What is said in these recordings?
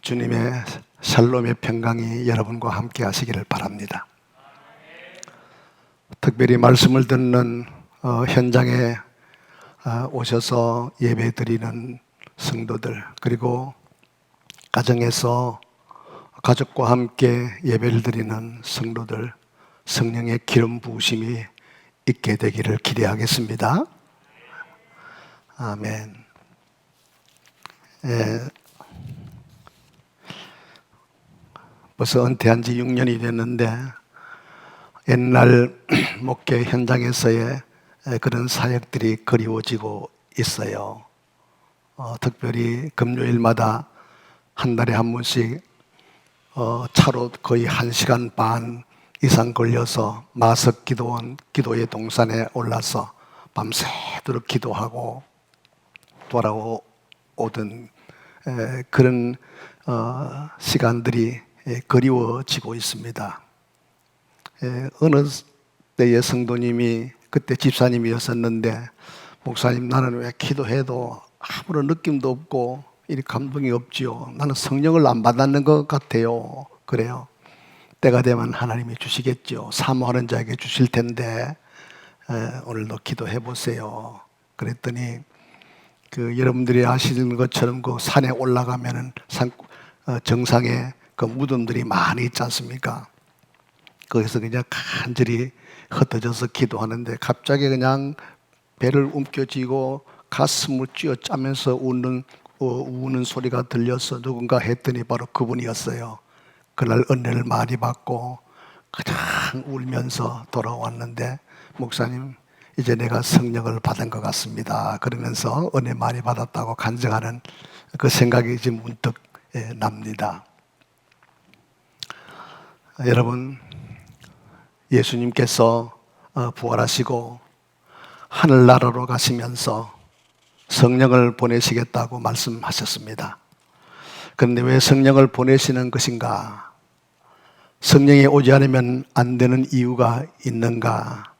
주님의 샬롬의 평강이 여러분과 함께 하시기를 바랍니다. 특별히 말씀을 듣는 현장에 오셔서 예배드리는 성도들, 그리고 가정에서 가족과 함께 예배를 드리는 성도들, 성령의 기름 부으심이 있게 되기를 기대하겠습니다. 아멘. 벌써 은퇴한 지 6년이 됐는데 옛날 목회 현장에서의 그런 사역들이 그리워지고 있어요. 특별히 금요일마다 한 달에 한 번씩 차로 거의 1시간 반 이상 걸려서 마석 기도원 기도의 동산에 올라서 밤새도록 기도하고 돌아오던 그런 시간들이 그리워지고 있습니다. 어느 때의 성도님이 그때 집사님이었었는데, 목사님, 나는 왜 기도해도 아무런 느낌도 없고 이 감동이 없지요. 나는 성령을 안 받았는 것 같아요. 그래요. 때가 되면 하나님이 주시겠죠. 사모하는 자에게 주실 텐데 오늘도 기도해 보세요. 그랬더니 여러분들이 아시는 것처럼 그 산에 올라가면은 정상에 그 무덤들이 많이 있지 않습니까? 거기서 그냥 간절히 흩어져서 기도하는데 갑자기 그냥 배를 움켜쥐고 가슴을 쥐어짜면서 우는 소리가 들려서 누군가 했더니 바로 그분이었어요. 그날 은혜를 많이 받고 그냥 울면서 돌아왔는데, 목사님, 이제 내가 성령을 받은 것 같습니다. 그러면서 은혜 많이 받았다고 간증하는 그 생각이 지금 문득 납니다. 여러분, 예수님께서 부활하시고 하늘나라로 가시면서 성령을 보내시겠다고 말씀하셨습니다. 그런데 왜 성령을 보내시는 것인가? 성령이 오지 않으면 안 되는 이유가 있는가?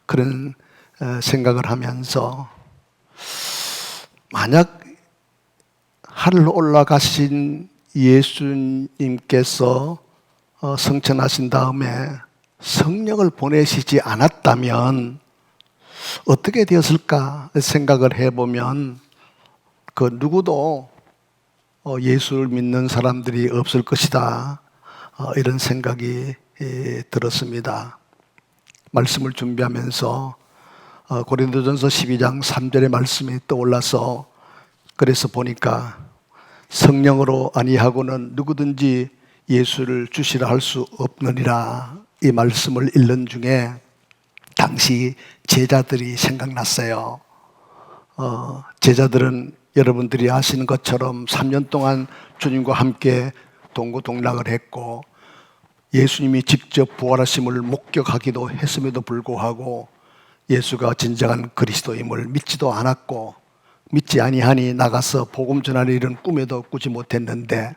그런 생각을 하면서, 만약 하늘로 올라가신 예수님께서 성천하신 다음에 성령을 보내시지 않았다면 어떻게 되었을까 생각을 해보면 그 누구도 예수를 믿는 사람들이 없을 것이다, 이런 생각이 들었습니다. 말씀을 준비하면서 고린도전서 12장 3절의 말씀이 떠올라서, 그래서 보니까 성령으로 아니하고는 누구든지 예수를 주시라 할 수 없느니라, 이 말씀을 읽는 중에 당시 제자들이 생각났어요. 제자들은 여러분들이 아시는 것처럼 3년 동안 주님과 함께 동고동락을 했고 예수님이 직접 부활하심을 목격하기도 했음에도 불구하고 예수가 진정한 그리스도임을 믿지도 않았고, 믿지 아니하니 나가서 복음 전하는 일은 꿈에도 꾸지 못했는데,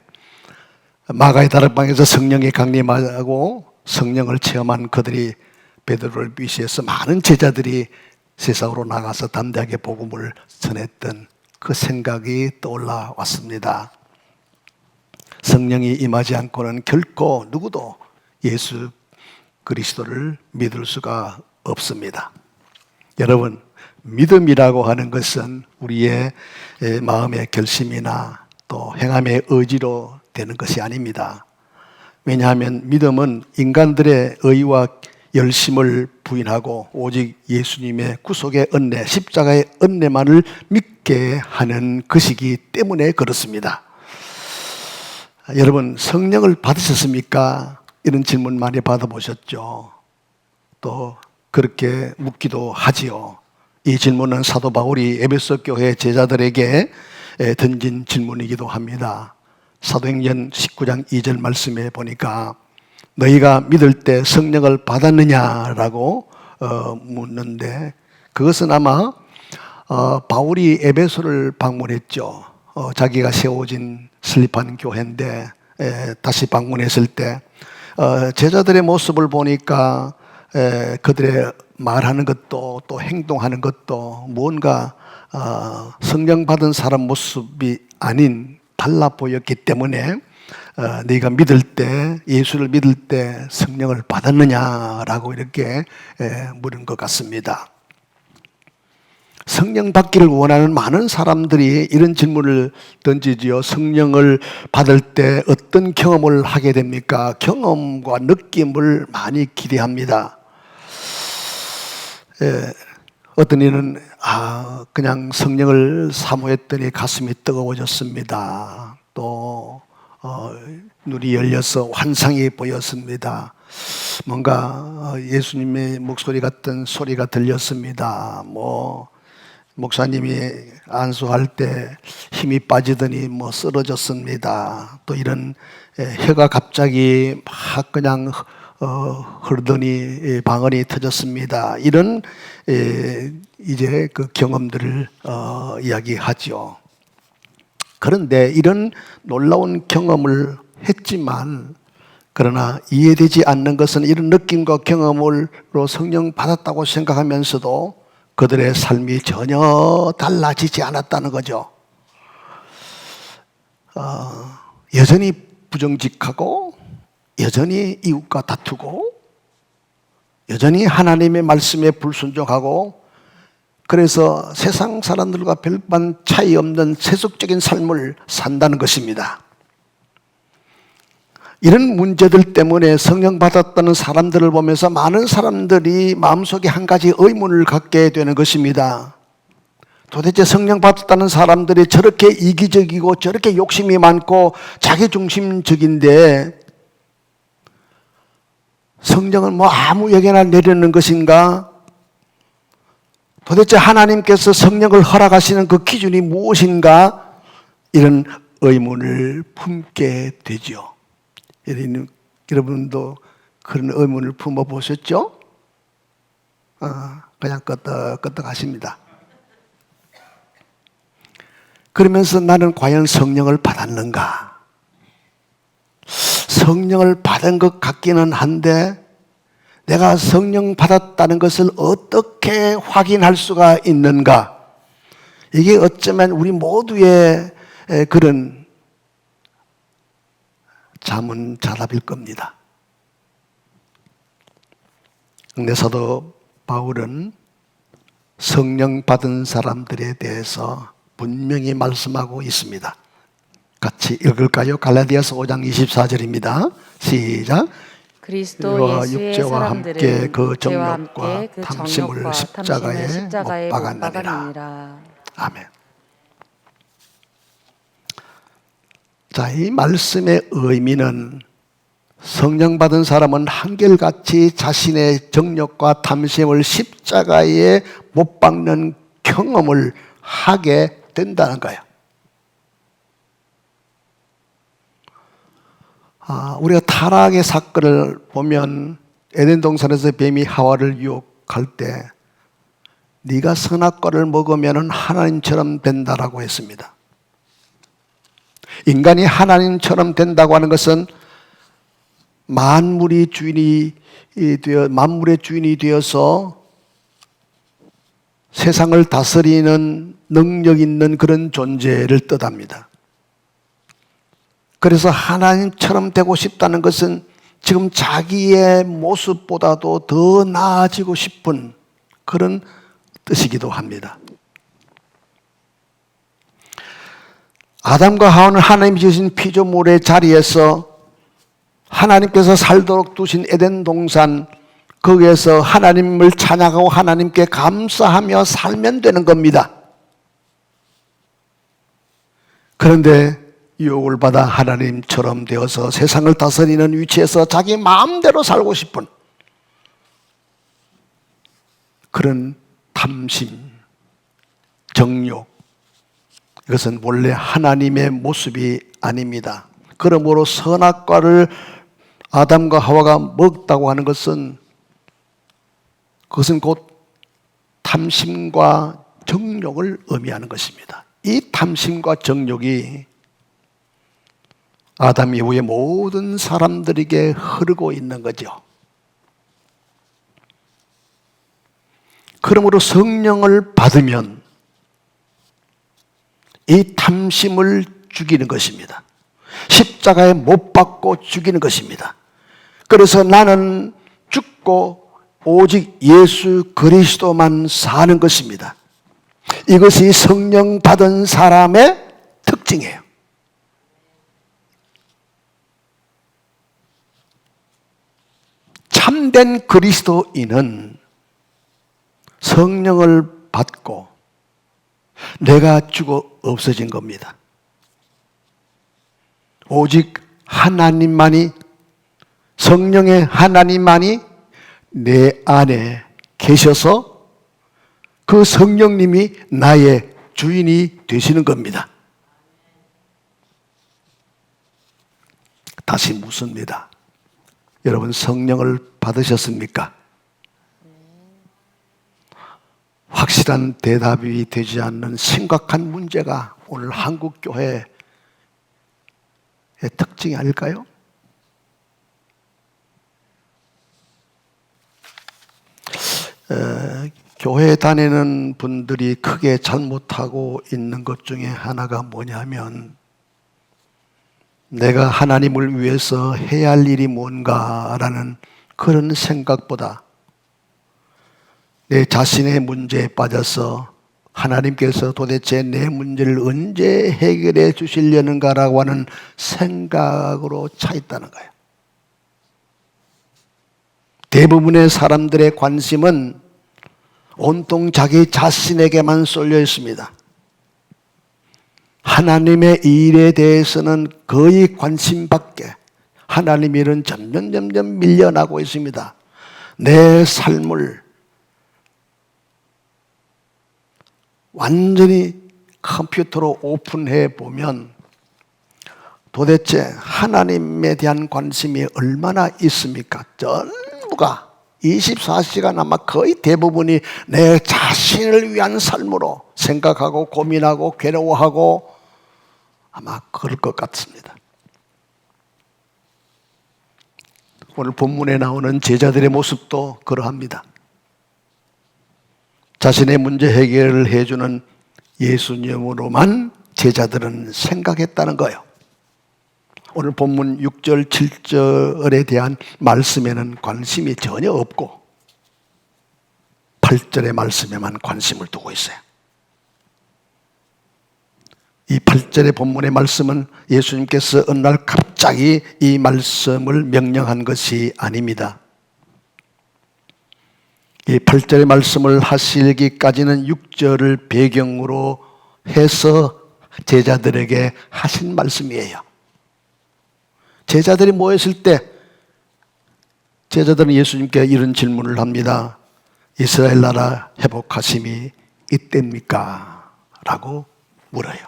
마가의 다락방에서 성령이 강림하고 성령을 체험한 그들이 베드로를 비시해서 많은 제자들이 세상으로 나가서 담대하게 복음을 전했던 그 생각이 떠올라 왔습니다. 성령이 임하지 않고는 결코 누구도 예수 그리스도를 믿을 수가 없습니다. 여러분, 믿음이라고 하는 것은 우리의 마음의 결심이나 또 행함의 의지로 되는 것이 아닙니다. 왜냐하면 믿음은 인간들의 의와 열심을 부인하고 오직 예수님의 구속의 은혜, 십자가의 은혜만을 믿게 하는 것이기 때문에 그렇습니다. 여러분, 성령을 받으셨습니까? 이런 질문 많이 받아보셨죠? 또 그렇게 묻기도 하지요. 이 질문은 사도 바울이 에베소 교회 제자들에게 던진 질문이기도 합니다. 사도행전 19장 2절 말씀에 보니까 너희가 믿을 때 성령을 받았느냐라고 묻는데, 그것은 아마 바울이 에베소를 방문했죠. 자기가 세워진 설립한 교회인데 다시 방문했을 때 제자들의 모습을 보니까 그들의 말하는 것도 또 행동하는 것도 뭔가 성령 받은 사람 모습이 아닌 달라 보였기 때문에 네가 믿을 때, 예수를 믿을 때 성령을 받았느냐라고 이렇게 물은 것 같습니다. 성령 받기를 원하는 많은 사람들이 이런 질문을 던지지요. 성령을 받을 때 어떤 경험을 하게 됩니까? 경험과 느낌을 많이 기대합니다. 어떤 이는 그냥 성령을 사모했더니 가슴이 뜨거워졌습니다. 또 눈이 열려서 환상이 보였습니다. 뭔가 예수님의 목소리 같은 소리가 들렸습니다. 목사님이 안수할 때 힘이 빠지더니 쓰러졌습니다. 또 이런 혀가 갑자기 막 그냥 흐르더니 방언이 터졌습니다. 이런 이제 그 경험들을 이야기하죠. 그런데 이런 놀라운 경험을 했지만 그러나 이해되지 않는 것은 이런 느낌과 경험으로 성령 받았다고 생각하면서도 그들의 삶이 전혀 달라지지 않았다는 거죠. 여전히 부정직하고 여전히 이웃과 다투고 여전히 하나님의 말씀에 불순종하고 그래서 세상 사람들과 별반 차이 없는 세속적인 삶을 산다는 것입니다. 이런 문제들 때문에 성령 받았다는 사람들을 보면서 많은 사람들이 마음속에 한 가지 의문을 갖게 되는 것입니다. 도대체 성령 받았다는 사람들이 저렇게 이기적이고 저렇게 욕심이 많고 자기중심적인데 성령은 아무 얘기나 내려는 것인가? 도대체 하나님께서 성령을 허락하시는 그 기준이 무엇인가? 이런 의문을 품게 되죠. 여러분도 그런 의문을 품어보셨죠? 그냥 끄떡끄떡 하십니다. 그러면서 나는 과연 성령을 받았는가? 성령을 받은 것 같기는 한데 내가 성령 받았다는 것을 어떻게 확인할 수가 있는가? 이게 어쩌면 우리 모두의 그런 자문자답일 겁니다. 근데 사도 바울은 성령 받은 사람들에 대해서 분명히 말씀하고 있습니다. 같이 읽을까요? 갈라디아서 5장 24절입니다. 시작. 그리스도 예수의 육체와 함께 사람들은 그 죄와 정욕과 함께 그 탐심을 정욕과 십자가에 탐심을 못 못 박았느니라. 박았느니라. 아멘. 자, 이 말씀의 의미는 성령 받은 사람은 한결같이 자신의 정욕과 탐심을 십자가에 못 박는 경험을 하게 된다는 거예요. 우리가 타락의 사건을 보면 에덴 동산에서 뱀이 하와를 유혹할 때 네가 선악과를 먹으면 하나님처럼 된다라고 했습니다. 인간이 하나님처럼 된다고 하는 것은 만물의 주인이 되어서 세상을 다스리는 능력 있는 그런 존재를 뜻합니다. 그래서 하나님처럼 되고 싶다는 것은 지금 자기의 모습보다도 더 나아지고 싶은 그런 뜻이기도 합니다. 아담과 하와는 하나님이 지으신 피조물의 자리에서 하나님께서 살도록 두신 에덴 동산 거기에서 하나님을 찬양하고 하나님께 감사하며 살면 되는 겁니다. 그런데 유혹을 받아 하나님처럼 되어서 세상을 다스리는 위치에서 자기 마음대로 살고 싶은 그런 탐심, 정욕, 이것은 원래 하나님의 모습이 아닙니다. 그러므로 선악과를 아담과 하와가 먹었다고 하는 것은 그것은 곧 탐심과 정욕을 의미하는 것입니다. 이 탐심과 정욕이 아담 이후의 모든 사람들에게 흐르고 있는 거죠. 그러므로 성령을 받으면 이 탐심을 죽이는 것입니다. 십자가에 못 박고 죽이는 것입니다. 그래서 나는 죽고 오직 예수 그리스도만 사는 것입니다. 이것이 성령 받은 사람의 특징이에요. 참된 그리스도인은 성령을 받고 내가 죽어 없어진 겁니다. 오직 하나님만이, 성령의 하나님만이 내 안에 계셔서 그 성령님이 나의 주인이 되시는 겁니다. 다시 묻습니다. 여러분 성령을 받으셨습니까? 확실한 대답이 되지 않는 심각한 문제가 오늘 한국 교회의 특징이 아닐까요? 교회 다니는 분들이 크게 잘못하고 있는 것 중에 하나가 뭐냐면 내가 하나님을 위해서 해야 할 일이 뭔가라는 그런 생각보다 내 자신의 문제에 빠져서 하나님께서 도대체 내 문제를 언제 해결해 주시려는가라고 하는 생각으로 차 있다는 거예요. 대부분의 사람들의 관심은 온통 자기 자신에게만 쏠려 있습니다. 하나님의 일에 대해서는 거의 관심 밖에 하나님의 일은 점점 밀려나고 있습니다. 내 삶을 완전히 컴퓨터로 오픈해 보면 도대체 하나님에 대한 관심이 얼마나 있습니까? 전부가 24시간 아마 거의 대부분이 내 자신을 위한 삶으로 생각하고 고민하고 괴로워하고 아마 그럴 것 같습니다. 오늘 본문에 나오는 제자들의 모습도 그러합니다. 자신의 문제 해결을 해주는 예수님으로만 제자들은 생각했다는 거예요. 오늘 본문 6절, 7절에 대한 말씀에는 관심이 전혀 없고 8절의 말씀에만 관심을 두고 있어요. 이 8절의 본문의 말씀은 예수님께서 어느 날 갑자기 이 말씀을 명령한 것이 아닙니다. 이 8절의 말씀을 하시기까지는 6절을 배경으로 해서 제자들에게 하신 말씀이에요. 제자들이 모였을 때 제자들은 예수님께 이런 질문을 합니다. 이스라엘 나라 회복하심이 이때입니까? 라고 물어요.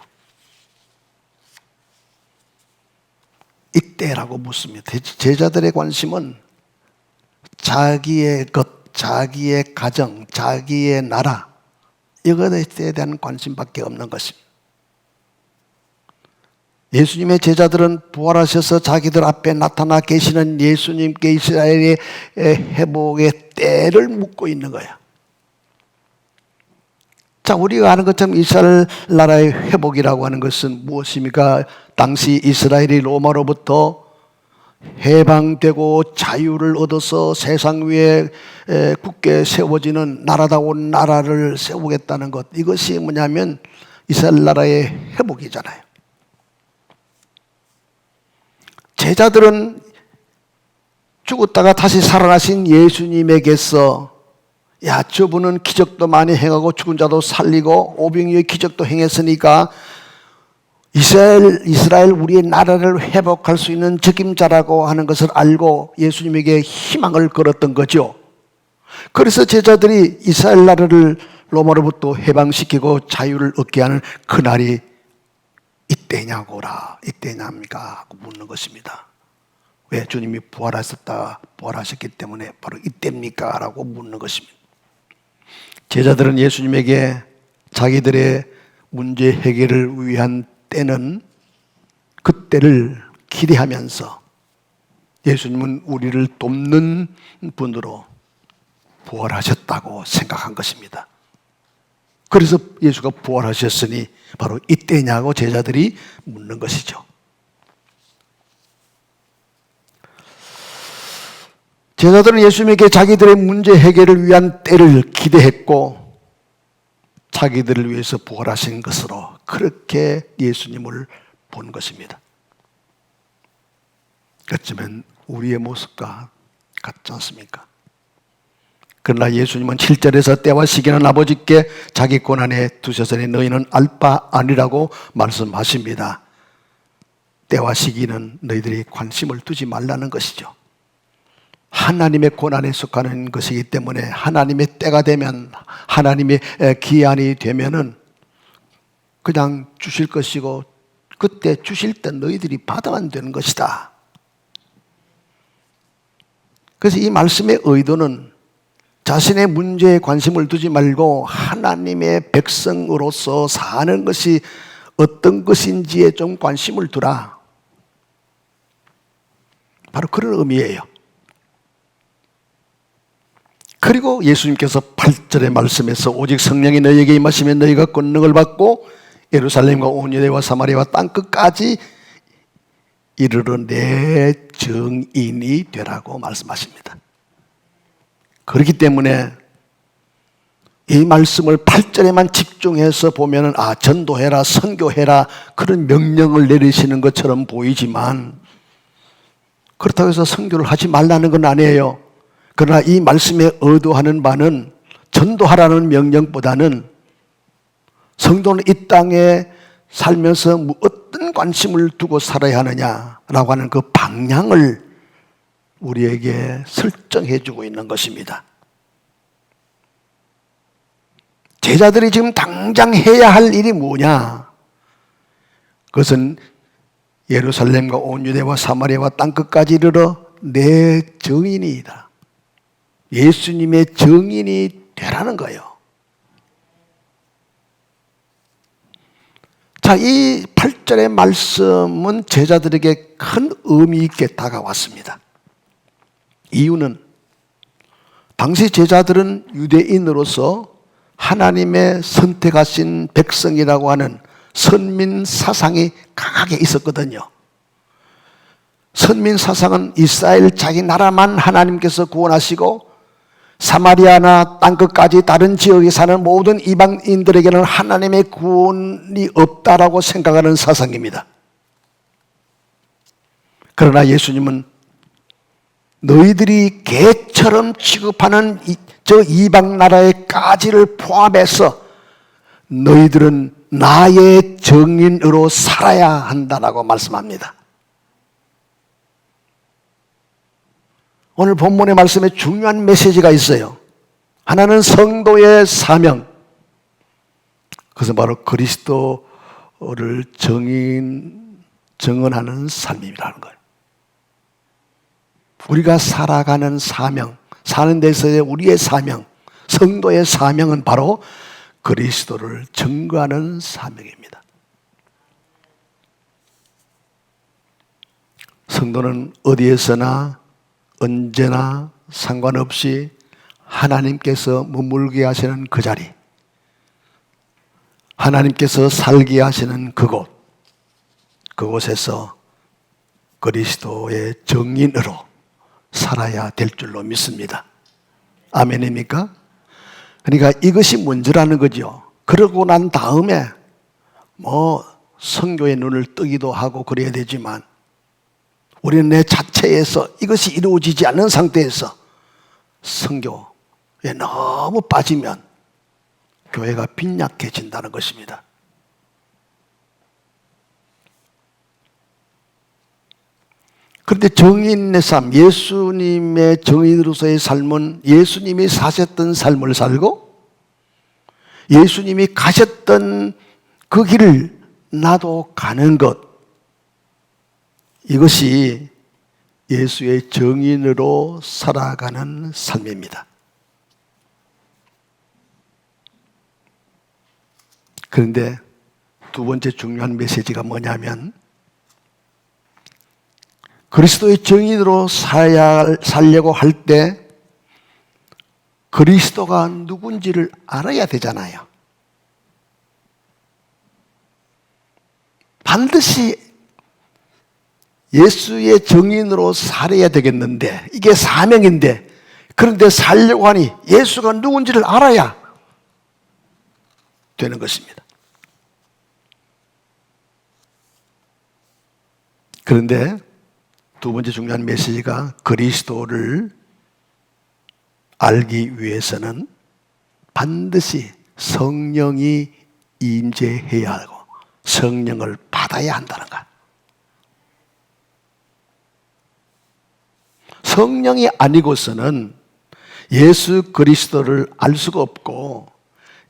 이때라고 묻습니다. 제자들의 관심은 자기의 것, 자기의 가정, 자기의 나라 이것에 대한 관심밖에 없는 것입니다. 예수님의 제자들은 부활하셔서 자기들 앞에 나타나 계시는 예수님께 이스라엘의 회복의 때를 묻고 있는 거예요. 자, 우리가 아는 것처럼 이스라엘 나라의 회복이라고 하는 것은 무엇입니까? 당시 이스라엘이 로마로부터 해방되고 자유를 얻어서 세상 위에 굳게 세워지는 나라다운 나라를 세우겠다는 것, 이것이 뭐냐면 이스라엘 나라의 회복이잖아요. 제자들은 죽었다가 다시 살아나신 예수님에게서 야, 저분은 기적도 많이 행하고 죽은 자도 살리고 오병이의 기적도 행했으니까 이스라엘 우리의 나라를 회복할 수 있는 적임자라고 하는 것을 알고 예수님에게 희망을 걸었던 거죠. 그래서 제자들이 이스라엘 나라를 로마로부터 해방시키고 자유를 얻게 하는 그날이 이때냐고라, 이때냐입니까? 하고 묻는 것입니다. 왜? 주님이 부활하셨기 때문에 바로 이때입니까? 라고 묻는 것입니다. 제자들은 예수님에게 자기들의 문제 해결을 위한 때는 그때를 기대하면서 예수님은 우리를 돕는 분으로 부활하셨다고 생각한 것입니다. 그래서 예수가 부활하셨으니 바로 이때냐고 제자들이 묻는 것이죠. 제자들은 예수님에게 자기들의 문제 해결을 위한 때를 기대했고 자기들을 위해서 부활하신 것으로 그렇게 예수님을 본 것입니다. 어쩌면 우리의 모습과 같지 않습니까? 그러나 예수님은 7절에서 때와 시기는 아버지께 자기 권한에 두셨으니 너희는 알 바 아니라고 말씀하십니다. 때와 시기는 너희들이 관심을 두지 말라는 것이죠. 하나님의 권한에 속하는 것이기 때문에 하나님의 때가 되면, 하나님의 기한이 되면은 그냥 주실 것이고 그때 주실 때 너희들이 받아만 되는 것이다. 그래서 이 말씀의 의도는 자신의 문제에 관심을 두지 말고 하나님의 백성으로서 사는 것이 어떤 것인지에 좀 관심을 두라. 바로 그런 의미예요. 그리고 예수님께서 8절의 말씀에서 오직 성령이 너희에게 임하시면 너희가 권능을 받고 예루살렘과 온 유대와 사마리아와 땅끝까지 이르러 내 증인이 되라고 말씀하십니다. 그렇기 때문에 이 말씀을 8절에만 집중해서 보면 전도해라, 선교해라 그런 명령을 내리시는 것처럼 보이지만 그렇다고 해서 선교를 하지 말라는 건 아니에요. 그러나 이 말씀에 의도하는 바는 전도하라는 명령보다는 성도는 이 땅에 살면서 어떤 관심을 두고 살아야 하느냐라고 하는 그 방향을 우리에게 설정해 주고 있는 것입니다. 제자들이 지금 당장 해야 할 일이 뭐냐? 그것은 예루살렘과 온 유대와 사마리아와 땅끝까지 이르러 내 증인이다. 예수님의 증인이 되라는 거예요. 자, 이 8절의 말씀은 제자들에게 큰 의미 있게 다가왔습니다. 이유는 당시 제자들은 유대인으로서 하나님의 선택하신 백성이라고 하는 선민 사상이 강하게 있었거든요. 선민 사상은 이스라엘 자기 나라만 하나님께서 구원하시고 사마리아나 땅끝까지 다른 지역에 사는 모든 이방인들에게는 하나님의 구원이 없다라고 생각하는 사상입니다. 그러나 예수님은 너희들이 개처럼 취급하는 저 이방 나라의 까지를 포함해서 너희들은 나의 증인으로 살아야 한다라고 말씀합니다. 오늘 본문의 말씀에 중요한 메시지가 있어요. 하나는 성도의 사명, 그것은 바로 그리스도를 증언하는 삶이라는 거예요. 우리가 살아가는 사명, 사는 데서의 우리의 사명, 성도의 사명은 바로 그리스도를 증거하는 사명입니다. 성도는 어디에서나 언제나 상관없이 하나님께서 머물게 하시는 그 자리, 하나님께서 살게 하시는 그곳에서 그리스도의 증인으로 살아야 될 줄로 믿습니다. 아멘입니까? 그러니까 이것이 문제라는 거죠. 그러고 난 다음에 선교의 눈을 뜨기도 하고 그래야 되지만 우리는 내 자체에서 이것이 이루어지지 않는 상태에서 선교에 너무 빠지면 교회가 빈약해진다는 것입니다. 그런데 정인의 삶, 예수님의 정인으로서의 삶은 예수님이 사셨던 삶을 살고 예수님이 가셨던 그 길을 나도 가는 것, 이것이 예수의 증인으로 살아가는 삶입니다. 그런데 두 번째 중요한 메시지가 뭐냐면 그리스도의 증인으로 살려고 할 때 그리스도가 누군지를 알아야 되잖아요. 반드시 예수의 증인으로 살아야 되겠는데, 이게 사명인데, 그런데 살려고 하니 예수가 누군지를 알아야 되는 것입니다. 그런데 두 번째 중요한 메시지가 그리스도를 알기 위해서는 반드시 성령이 임재해야 하고 성령을 받아야 한다는 것. 성령이 아니고서는 예수 그리스도를 알 수가 없고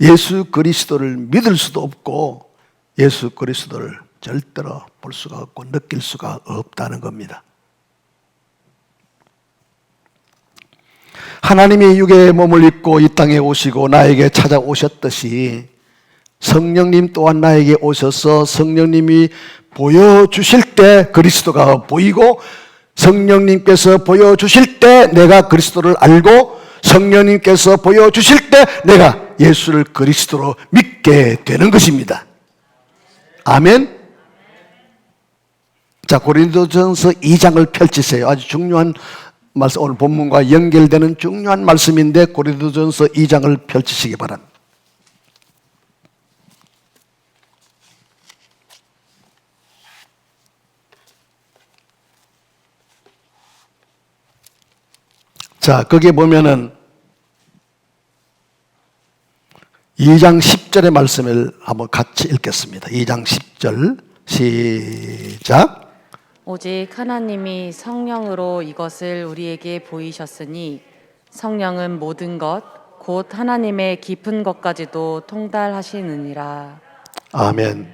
예수 그리스도를 믿을 수도 없고 예수 그리스도를 절대로 볼 수가 없고 느낄 수가 없다는 겁니다. 하나님이 육의 몸을 입고 이 땅에 오시고 나에게 찾아오셨듯이 성령님 또한 나에게 오셔서 성령님이 보여주실 때 그리스도가 보이고 성령님께서 보여주실 때 내가 그리스도를 알고 성령님께서 보여주실 때 내가 예수를 그리스도로 믿게 되는 것입니다. 아멘. 자, 고린도전서 2장을 펼치세요. 아주 중요한 말씀, 오늘 본문과 연결되는 중요한 말씀인데 고린도전서 2장을 펼치시기 바랍니다. 자, 거기에 보면은 2장 10절의 말씀을 한번 같이 읽겠습니다. 2장 10절 시작. 오직 하나님이 성령으로 이것을 우리에게 보이셨으니 성령은 모든 것 곧 하나님의 깊은 것까지도 통달하시느니라. 아멘.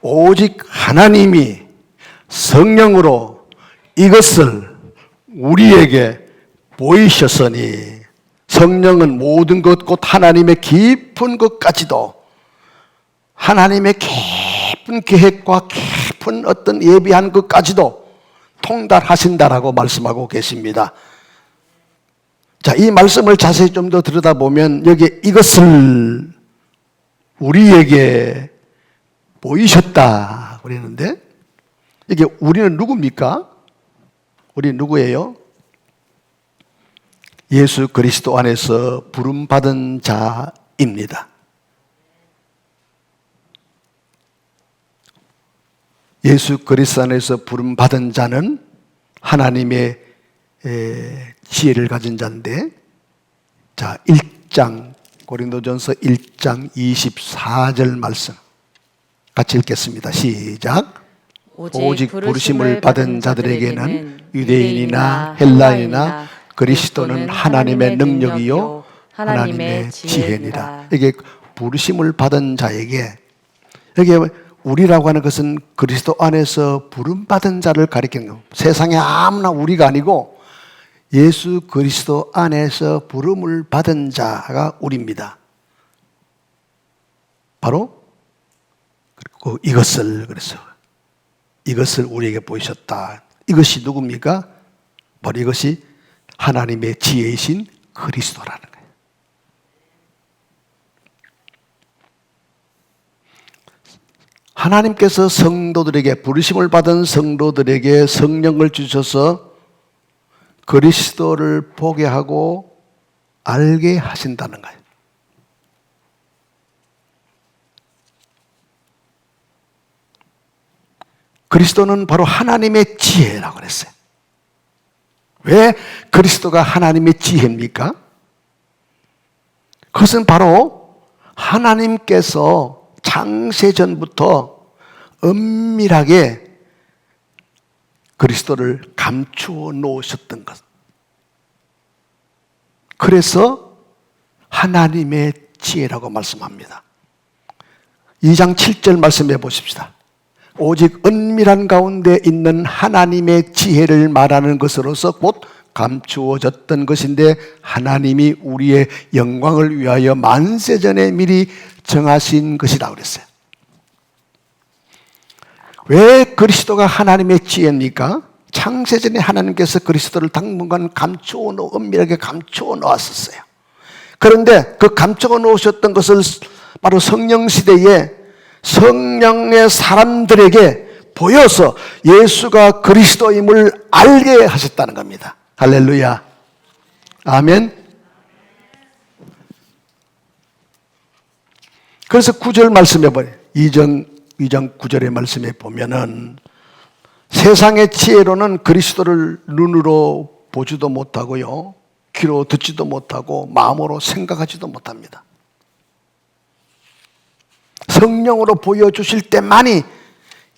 오직 하나님이 성령으로 이것을 우리에게 보이셨으니 성령은 모든 것 곧 하나님의 깊은 것까지도 하나님의 깊은 계획과 깊은 어떤 예비한 것까지도 통달하신다라고 말씀하고 계십니다. 자, 이 말씀을 자세히 좀 더 들여다보면 여기 이것을 우리에게 보이셨다 그랬는데 이게 우리는 누굽니까? 우리 누구예요? 예수 그리스도 안에서 부름받은 자입니다. 예수 그리스도 안에서 부름받은 자는 하나님의 지혜를 가진 자인데, 자, 1장 고린도전서 1장 24절 말씀 같이 읽겠습니다. 시작. 오직 부르심을 받은 자들에게는 유대인이나 헬라인이나 그리스도는 하나님의 능력이요 하나님의 지혜니라. 이게 부르심을 받은 자에게, 여기 우리라고 하는 것은 그리스도 안에서 부름받은 자를 가리키는 겁니다. 세상에 아무나 우리가 아니고 예수 그리스도 안에서 부름을 받은 자가 우리입니다. 바로 그리고 이것을 그래서 이것을 우리에게 보이셨다. 이것이 누굽니까? 바로 이것이 하나님의 지혜이신 그리스도라는 거예요. 하나님께서 성도들에게, 부르심을 받은 성도들에게 성령을 주셔서 그리스도를 보게 하고 알게 하신다는 거예요. 그리스도는 바로 하나님의 지혜라고 그랬어요. 왜 그리스도가 하나님의 지혜입니까? 그것은 바로 하나님께서 창세전부터 은밀하게 그리스도를 감추어 놓으셨던 것. 그래서 하나님의 지혜라고 말씀합니다. 2장 7절 말씀해 보십시다. 오직 은밀한 가운데 있는 하나님의 지혜를 말하는 것으로서 곧 감추어졌던 것인데 하나님이 우리의 영광을 위하여 만세전에 미리 정하신 것이다 그랬어요. 왜 그리스도가 하나님의 지혜입니까? 창세전에 하나님께서 그리스도를 당분간 은밀하게 감추어 놓았었어요. 그런데 그 감추어 놓으셨던 것을 바로 성령 시대에 성령의 사람들에게 보여서 예수가 그리스도임을 알게 하셨다는 겁니다. 할렐루야. 아멘. 그래서 9절 말씀해 보세요. 2장 9절의 말씀에 보면은 세상의 지혜로는 그리스도를 눈으로 보지도 못하고요, 귀로 듣지도 못하고 마음으로 생각하지도 못합니다. 성령으로 보여주실 때만이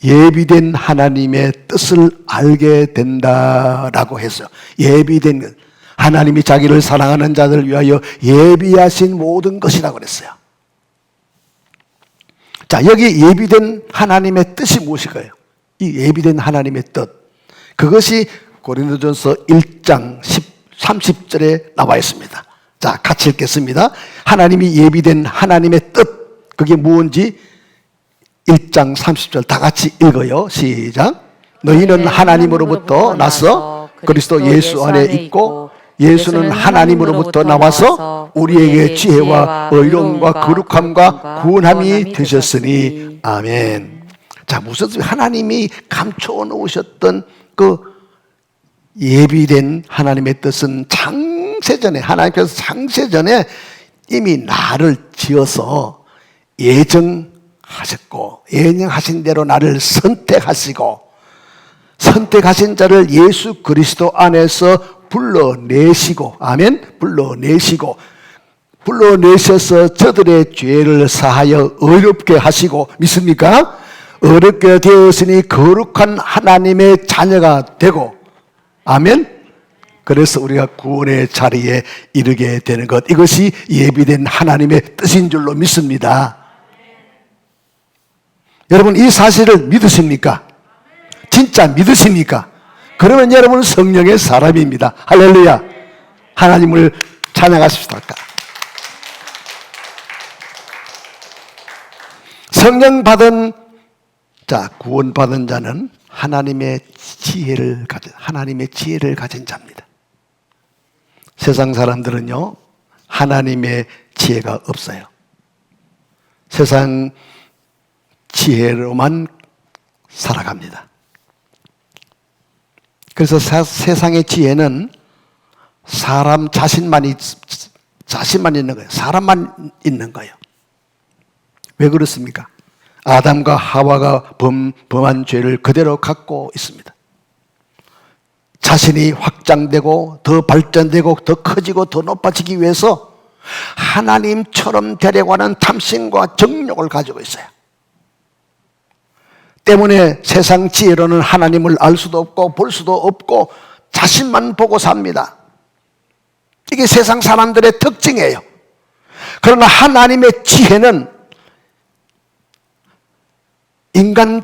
예비된 하나님의 뜻을 알게 된다라고 했어요. 예비된 것, 하나님이 자기를 사랑하는 자들을 위하여 예비하신 모든 것이라고 그랬어요. 자, 여기 예비된 하나님의 뜻이 무엇일까요? 이 예비된 하나님의 뜻, 그것이 고린도전서 1장 30절에 나와 있습니다. 자, 같이 읽겠습니다. 하나님이 예비된 하나님의 뜻, 그게 무엇인지 1장 30절 다 같이 읽어요. 시작. 너희는 하나님으로부터 나서 그리스도 예수 안에 있고 예수는 하나님으로부터 나와서 우리에게 지혜와 의로움과 거룩함과 구원함이 되셨으니 아멘. 자, 무슨 소리? 하나님이 감춰 놓으셨던 그 예비된 하나님의 뜻은 창세전에, 하나님께서 창세전에 이미 나를 지어서 예정하셨고, 예정하신 대로 나를 선택하시고, 선택하신 자를 예수 그리스도 안에서 불러내시고, 아멘, 불러내셔서 저들의 죄를 사하여 의롭게 하시고, 믿습니까? 의롭게 되었으니 거룩한 하나님의 자녀가 되고, 아멘. 그래서 우리가 구원의 자리에 이르게 되는 것, 이것이 예비된 하나님의 뜻인 줄로 믿습니다. 여러분, 이 사실을 믿으십니까? 진짜 믿으십니까? 그러면 여러분은 성령의 사람입니다. 할렐루야. 하나님을 찬양하십시다. 성령 받은 자, 구원받은 자는 하나님의 지혜를 가진 자입니다. 세상 사람들은요, 하나님의 지혜가 없어요. 세상 지혜로만 살아갑니다. 그래서 세상의 지혜는 사람 자신만 있는 거예요. 사람만 있는 거예요. 왜 그렇습니까? 아담과 하와가 범한 죄를 그대로 갖고 있습니다. 자신이 확장되고 더 발전되고 더 커지고 더 높아지기 위해서 하나님처럼 되려고 하는 탐심과 정욕을 가지고 있어요. 때문에 세상 지혜로는 하나님을 알 수도 없고 볼 수도 없고 자신만 보고 삽니다. 이게 세상 사람들의 특징이에요. 그러나 하나님의 지혜는 인간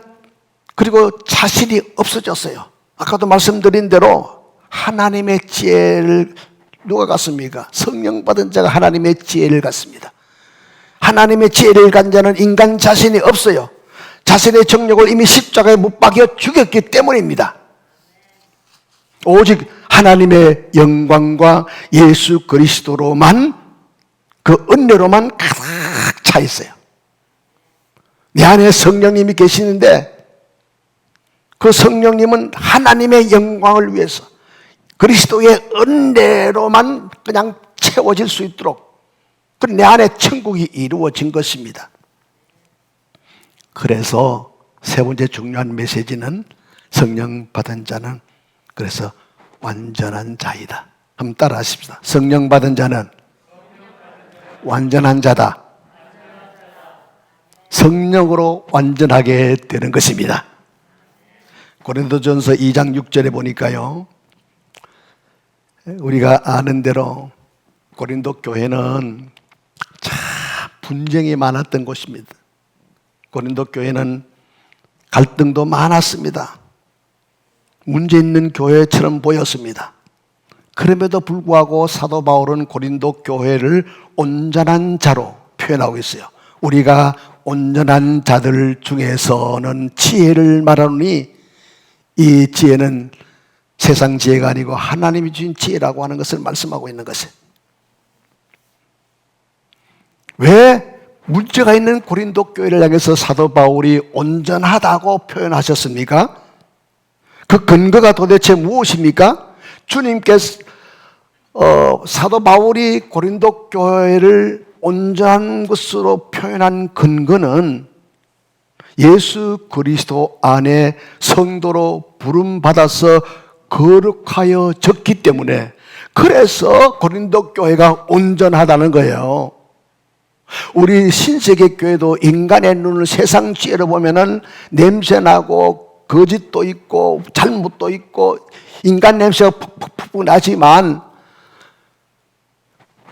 그리고 자신이 없어졌어요. 아까도 말씀드린 대로 하나님의 지혜를 누가 갖습니까? 성령 받은 자가 하나님의 지혜를 갖습니다. 하나님의 지혜를 간 자는 인간 자신이 없어요. 자신의 정욕을 이미 십자가에 못 박여 죽였기 때문입니다. 오직 하나님의 영광과 예수 그리스도로만, 그 은혜로만 가득 차 있어요. 내 안에 성령님이 계시는데 그 성령님은 하나님의 영광을 위해서 그리스도의 은혜로만 그냥 채워질 수 있도록 내 안에 천국이 이루어진 것입니다. 그래서 세 번째 중요한 메시지는 성령 받은 자는 그래서 완전한 자이다. 한번 따라 하십시다. 성령 받은 자는 완전한 자다. 성령으로 완전하게 되는 것입니다. 고린도전서 2장 6절에 보니까요, 우리가 아는 대로 고린도 교회는 참 분쟁이 많았던 곳입니다. 고린도 교회는 갈등도 많았습니다. 문제 있는 교회처럼 보였습니다. 그럼에도 불구하고 사도 바울은 고린도 교회를 온전한 자로 표현하고 있어요. 우리가 온전한 자들 중에서는 지혜를 말하노니 이 지혜는 세상 지혜가 아니고 하나님이 주신 지혜라고 하는 것을 말씀하고 있는 것이에요. 왜 문제가 있는 고린도 교회를 향해서 사도 바울이 온전하다고 표현하셨습니까? 그 근거가 도대체 무엇입니까? 주님께서 사도 바울이 고린도 교회를 온전한 것으로 표현한 근거는 예수 그리스도 안에 성도로 부름받아서 거룩하여 졌기 때문에, 그래서 고린도 교회가 온전하다는 거예요. 우리 신세계 교회도 인간의 눈을 세상 지혜로 보면은 냄새나고 거짓도 있고 잘못도 있고 인간 냄새가 푹푹푹 나지만,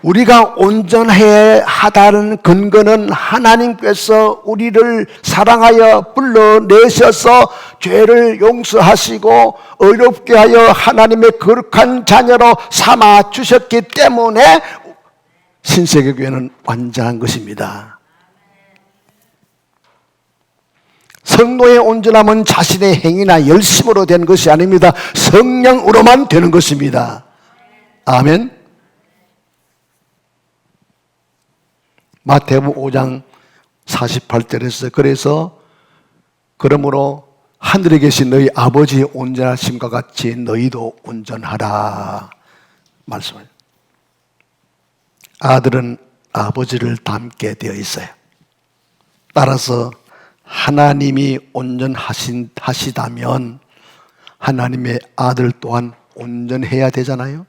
우리가 온전해야 하다는 근거는 하나님께서 우리를 사랑하여 불러내셔서 죄를 용서하시고 의롭게 하여 하나님의 거룩한 자녀로 삼아 주셨기 때문에 신세계교회는 완전한 것입니다. 성도의 온전함은 자신의 행위나 열심으로 된 것이 아닙니다. 성령으로만 되는 것입니다. 아멘. 마태복음 5장 48절에서 그래서 그러므로 하늘에 계신 너희 아버지의 온전하심과 같이 너희도 온전하라 말씀을. 아들은 아버지를 닮게 되어 있어요. 따라서 하나님이 온전하시다면 하나님의 아들 또한 온전해야 되잖아요.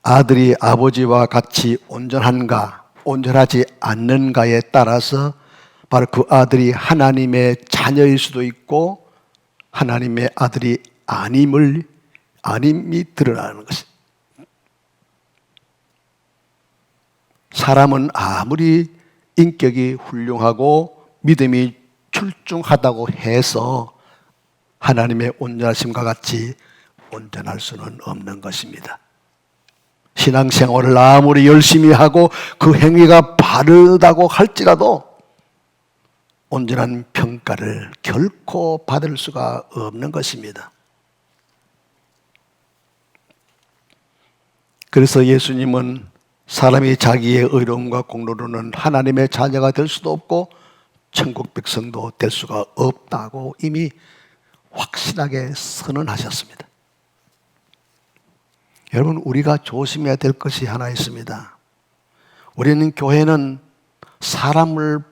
아들이 아버지와 같이 온전한가 온전하지 않는가에 따라서 바로 그 아들이 하나님의 자녀일 수도 있고 하나님의 아들이 아님이 드러나는 것입니다. 사람은 아무리 인격이 훌륭하고 믿음이 출중하다고 해서 하나님의 온전하심과 같이 온전할 수는 없는 것입니다. 신앙생활을 아무리 열심히 하고 그 행위가 바르다고 할지라도 온전한 평가를 결코 받을 수가 없는 것입니다. 그래서 예수님은 사람이 자기의 의로움과 공로로는 하나님의 자녀가 될 수도 없고 천국 백성도 될 수가 없다고 이미 확실하게 선언하셨습니다. 여러분, 우리가 조심해야 될 것이 하나 있습니다. 우리는 교회는 사람을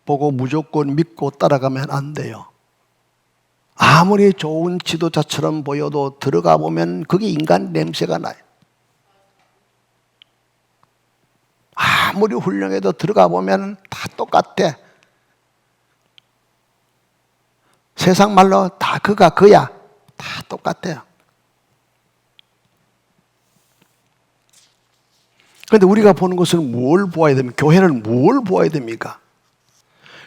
보고 무조건 믿고 따라가면 안 돼요. 아무리 좋은 지도자처럼 보여도 들어가 보면 그게 인간 냄새가 나요. 아무리 훌륭해도 들어가 보면 다 똑같아. 세상 말로 다 그가 그야. 다 똑같아요. 그런데 우리가 보는 것은 뭘 보아야 됩니까? 교회는 뭘 보아야 됩니까?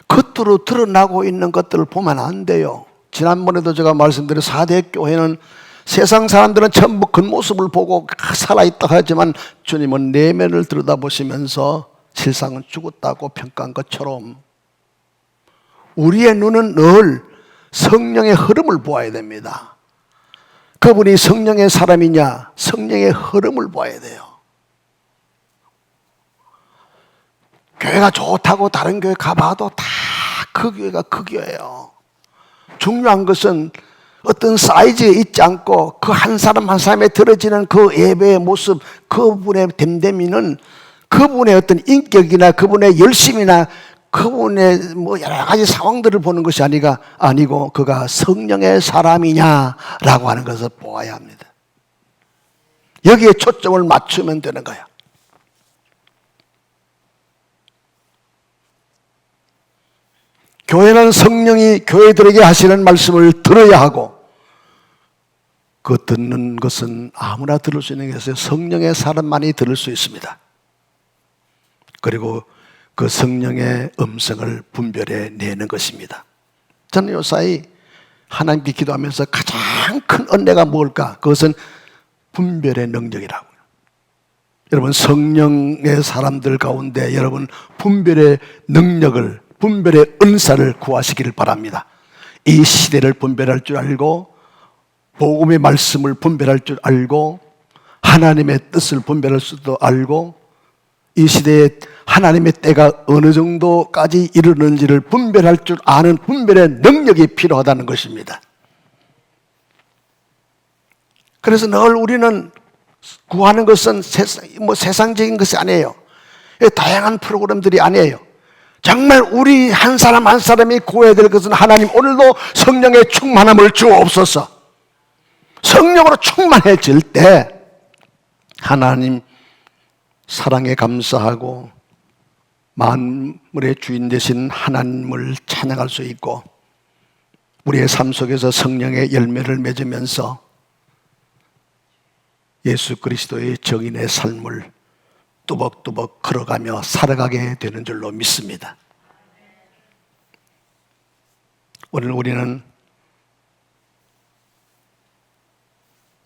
겉으로 드러나고 있는 것들을 보면 안 돼요. 지난번에도 제가 말씀드린 4대 교회는 세상 사람들은 전부 겉모습을 보고 살아있다 하지만 주님은 내면을 들여다보시면서 실상은 죽었다고 평가한 것처럼 우리의 눈은 늘 성령의 흐름을 보아야 됩니다. 그분이 성령의 사람이냐, 성령의 흐름을 보아야 돼요. 교회가 좋다고 다른 교회 가봐도 다 그 교회가 그 교회예요. 중요한 것은 어떤 사이즈에 있지 않고 그 한 사람 한 사람에 들어지는 그 예배의 모습, 그분의 됨됨이는 그분의 어떤 인격이나 그분의 열심이나 그분의 뭐 여러 가지 상황들을 보는 것이 아니고 그가 성령의 사람이냐라고 하는 것을 보아야 합니다. 여기에 초점을 맞추면 되는 거야. 교회는 성령이 교회들에게 하시는 말씀을 들어야 하고 그 듣는 것은 아무나 들을 수 있는 것이 성령의 사람만이 들을 수 있습니다. 그리고 그 성령의 음성을 분별해 내는 것입니다. 저는 요사이 하나님께 기도하면서 가장 큰 은혜가 뭘까? 그것은 분별의 능력이라고요. 여러분, 성령의 사람들 가운데 여러분 분별의 능력을, 분별의 은사를 구하시기를 바랍니다. 이 시대를 분별할 줄 알고 복음의 말씀을 분별할 줄 알고 하나님의 뜻을 분별할 수도 알고 이 시대에 하나님의 때가 어느 정도까지 이르는지를 분별할 줄 아는 분별의 능력이 필요하다는 것입니다. 그래서 늘 우리는 구하는 것은 세상적인 것이 아니에요. 다양한 프로그램들이 아니에요. 정말 우리 한 사람 한 사람이 구해야 될 것은 하나님 오늘도 성령의 충만함을 주옵소서. 성령으로 충만해질 때 하나님 사랑에 감사하고 만물의 주인 되신 하나님을 찬양할 수 있고 우리의 삶 속에서 성령의 열매를 맺으면서 예수 그리스도의 정인의 삶을 뚜벅뚜벅 걸어가며 살아가게 되는 줄로 믿습니다. 오늘 우리는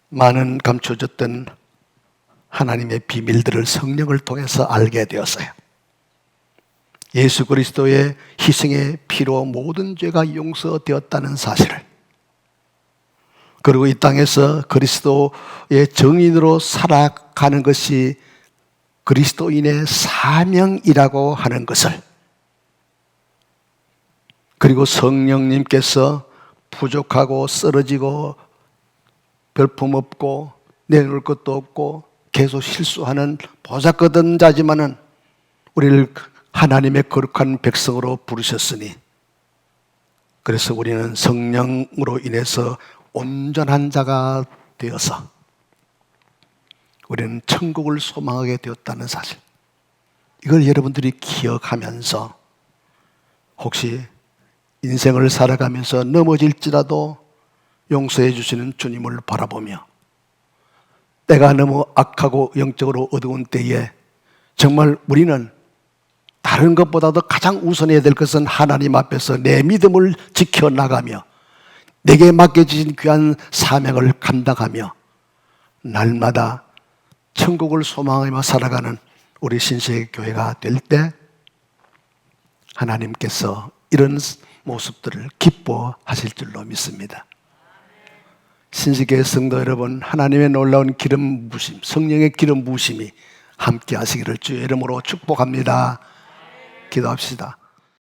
많은 감춰졌던 하나님의 비밀들을 성령을 통해서 알게 되었어요. 예수 그리스도의 희생의 피로 모든 죄가 용서되었다는 사실을, 그리고 이 땅에서 그리스도의 정인으로 살아가는 것이 그리스도인의 사명이라고 하는 것을, 그리고 성령님께서 부족하고 쓰러지고 별품없고 내놓을 것도 없고 계속 실수하는 보잘것없는 자지만은 우리를 하나님의 거룩한 백성으로 부르셨으니, 그래서 우리는 성령으로 인해서 온전한 자가 되어서 우리는 천국을 소망하게 되었다는 사실, 이걸 여러분들이 기억하면서 혹시 인생을 살아가면서 넘어질지라도 용서해 주시는 주님을 바라보며 때가 너무 악하고 영적으로 어두운 때에 정말 우리는 다른 것보다도 가장 우선해야 될 것은 하나님 앞에서 내 믿음을 지켜나가며 내게 맡겨진 귀한 사명을 감당하며 날마다 천국을 소망하며 살아가는 우리 신세계 교회가 될 때 하나님께서 이런 모습들을 기뻐하실 줄로 믿습니다. 신세계 성도 여러분, 하나님의 놀라운 기름 부심, 성령의 기름 부심이 함께 하시기를 주의 이름으로 축복합니다. 기도합시다.